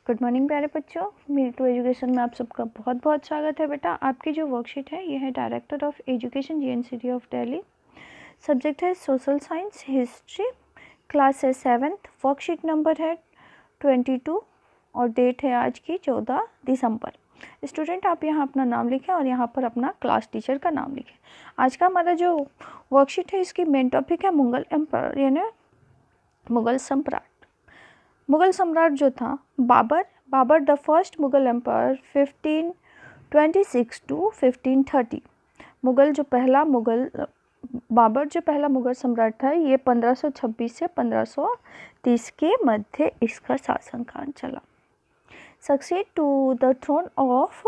Good morning प्यारे बच्चों, मेरी टू एजुकेशन में आप सबका बहुत बहुत स्वागत है। बेटा आपकी जो वर्कशीट है ये है director of education GNCT of Delhi. Subject है सोशल साइंस हिस्ट्री, क्लास है 7th। वर्कशीट नंबर है 22 और डेट है आज की 14 दिसंबर। स्टूडेंट आप यहाँ अपना नाम लिखें और यहाँ पर अपना क्लास टीचर का नाम लिखें। आज का हमारा जो वर्कशीट है इसकी मेन टॉपिक है मुगल एम्पायर यानी मुगल सम्राट। मुगल सम्राट जो था Babur the first Mughal empire 1526 to 1530। Babur जो पहला मुगल सम्राट था ये 1526 से 1530 के मध्य इसका शासनकाल चला। Succeed to the throne of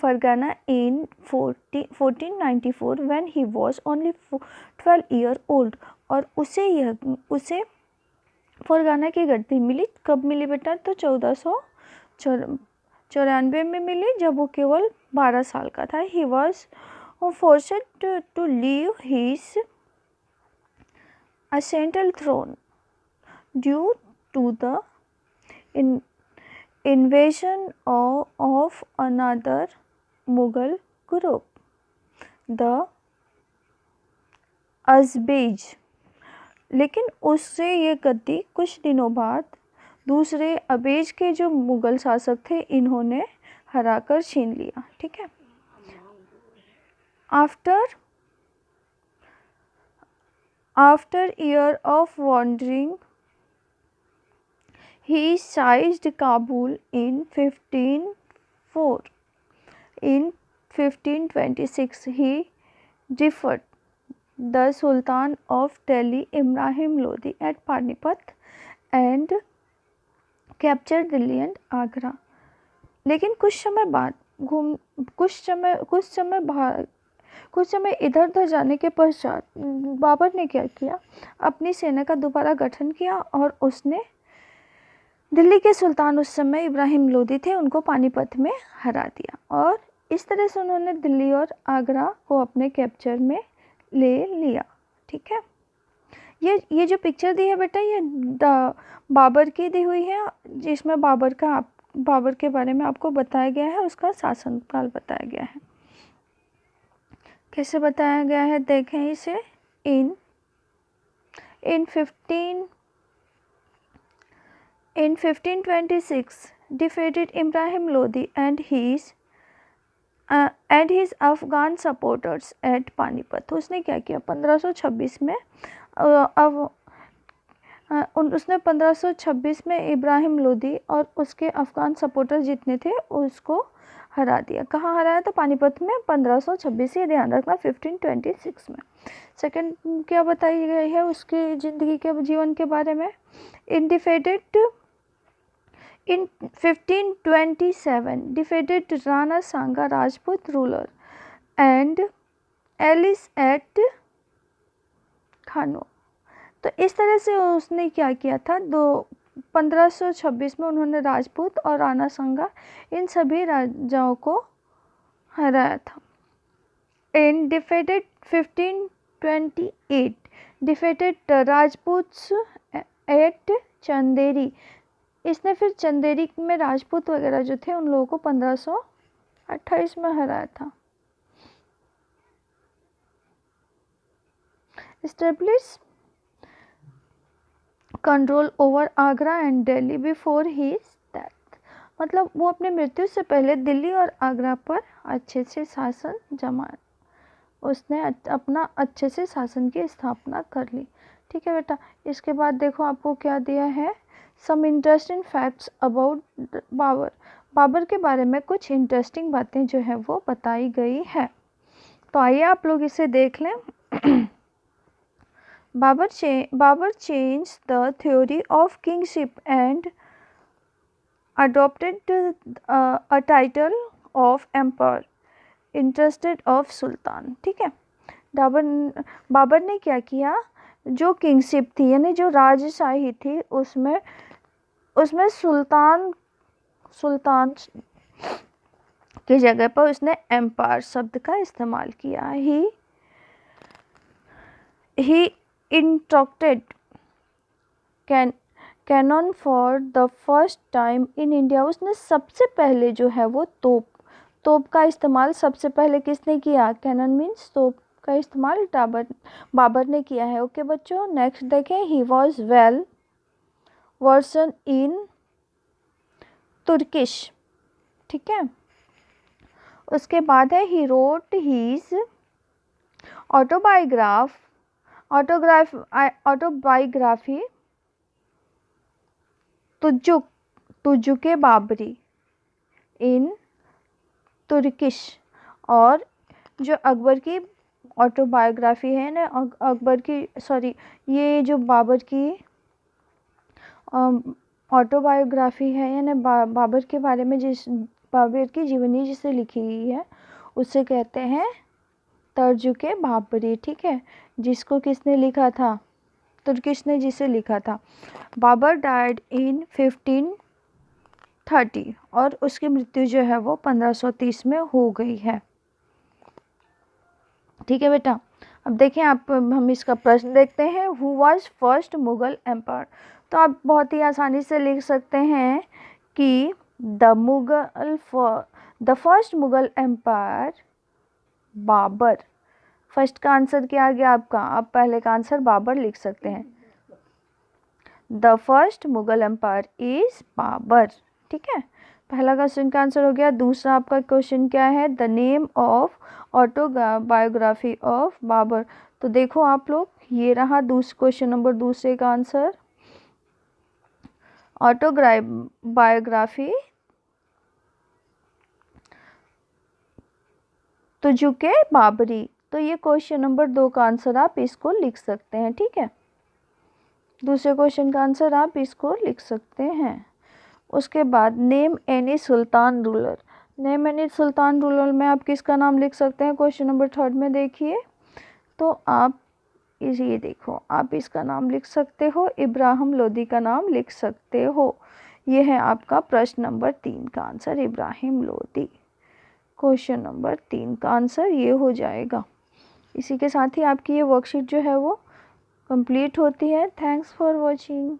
Fergana in 1494 when he was only 12 year old. और उसे फरगाना की गद्दी मिली कब मिली बेटा? तो 1494 में मिली जब वो केवल 12 साल का था। He was forced to leave his ancestral throne due to the invasion of another Mughal group, the Uzbeks। लेकिन उससे ये गद्दी कुछ दिनों बाद दूसरे अबेज के जो मुगल शासक थे इन्होंने हराकर छीन लिया। ठीक है। After year of wandering he seized Kabul in 1504. In 1526 he defeated the Sultan of Delhi Ibrahim Lodi at Panipat and captured Delhi and Agra। लेकिन कुछ समय इधर उधर जाने के पश्चात बाबर ने क्या किया? अपनी सेना का दोबारा गठन किया और उसने दिल्ली के सुल्तान उस समय इब्राहिम लोदी थे उनको पानीपत में हरा दिया और इस तरह से उन्होंने दिल्ली और आगरा को अपने कैप्चर में ले लिया। ठीक है। ये जो पिक्चर दी है बेटा ये बाबर की दी हुई है जिसमें बाबर के बारे में आपको बताया गया है, उसका शासनकाल बताया गया है। कैसे बताया गया है देखें इसे। In 1526 defeated Ibrahim Lodi and his Afghan supporters at Panipat। उसने क्या किया? 1526 में उसने 1526 में इब्राहिम लोदी और उसके अफ़गान सपोर्टर जितने थे उसको हरा दिया। कहाँ हराया? तो पानीपत में 1526। ये ध्यान रखना 1526 में। सेकंड क्या बताई गई है उसकी ज़िंदगी के जीवन के बारे में। In 1527 defeated Rana Sanga Rajput ruler and Alice at खानो। तो इस तरह से उसने क्या किया था? 1526 में उन्होंने राजपूत और राणा संगा इन सभी राजाओं को हराया था। In defeated 1528 defeated Rajput at Chanderi. इसने फिर चंदेरी में राजपूत वगैरह जो थे उन लोगों को 1528 में हराया था। Establish control over Agra and Delhi before his death. मतलब वो अपने मृत्यु से पहले दिल्ली और आगरा पर अच्छे से शासन उसने अपना अच्छे से शासन की स्थापना कर ली। ठीक है बेटा। इसके बाद देखो आपको क्या दिया है। Some interesting facts about Babur के बारे में कुछ इंटरेस्टिंग बातें जो है वो बताई गई है। तो आइए आप लोग इसे देख लें। Babur changed the theory of kingship and adopted a title of emperor interested of sultan. ठीक है। बाबर ने क्या किया? जो किंगशिप थी यानी जो राजशाही थी उसमें सुल्तान की जगह पर उसने एम्पायर शब्द का इस्तेमाल किया। He instructed cannon for the first time in India, उसने सबसे पहले जो है वो तोप का इस्तेमाल सबसे पहले किसने किया? कैनन मीन्स तोप का इस्तेमाल बाबर ने किया है। ओके बच्चों, नेक्स्ट देखें, he was well versed in Turkish, ठीक है। उसके बाद है he wrote his autobiography Tuzuk-e Baburi in Turkish. और जो अकबर की ऑटोबायोग्राफी है ना, अकबर की सॉरी ये जो बाबर की ऑटोबायोग्राफी है यानी बाबर के बारे में बाबर की जीवनी जिसे लिखी गई है उसे कहते हैं तर्जुके बाबरी, ठीक है। जिसको किसने लिखा था? तुर्किश ने जिसे लिखा था। बाबर डाइड इन 1530 और उसकी मृत्यु जो है वो 1530 में हो गई है, ठीक है बेटा। अब देखें हम इसका प्रश्न देखते हैं, who was first Mughal empire. तो आप बहुत ही आसानी से लिख सकते हैं कि the first Mughal empire Babur. First का आंसर क्या आ गया आपका? आप पहले का आंसर बाबर लिख सकते हैं। The first Mughal empire is Babur, ठीक है। पहला क्वेश्चन का आंसर हो गया। दूसरा आपका क्वेश्चन क्या है? The name of autobiography of Babur. तो देखो आप लोग, ये रहा क्वेश्चन नंबर दूसरे का आंसर, ऑटोबायोग्राफी तुजुके बाबरी। तो ये क्वेश्चन नंबर 2 का आंसर आप इसको लिख सकते हैं, ठीक है। दूसरे क्वेश्चन का आंसर आप इसको लिख सकते हैं। उसके बाद नेम एनी सुल्तान रूलर। नेम एनी सुल्तान रूलर में आप किसका नाम लिख सकते हैं? क्वेश्चन नंबर 3 में देखिए, तो आप ये देखो, आप इसका नाम लिख सकते हो, इब्राहिम लोदी का नाम लिख सकते हो। ये है आपका प्रश्न नंबर 3 का answer, Ibrahim Lodi. Question number 3 का आंसर ये हो जाएगा। इसी के साथ ही आपकी ये वर्कशीट जो है वो कंप्लीट होती है। Thanks for watching.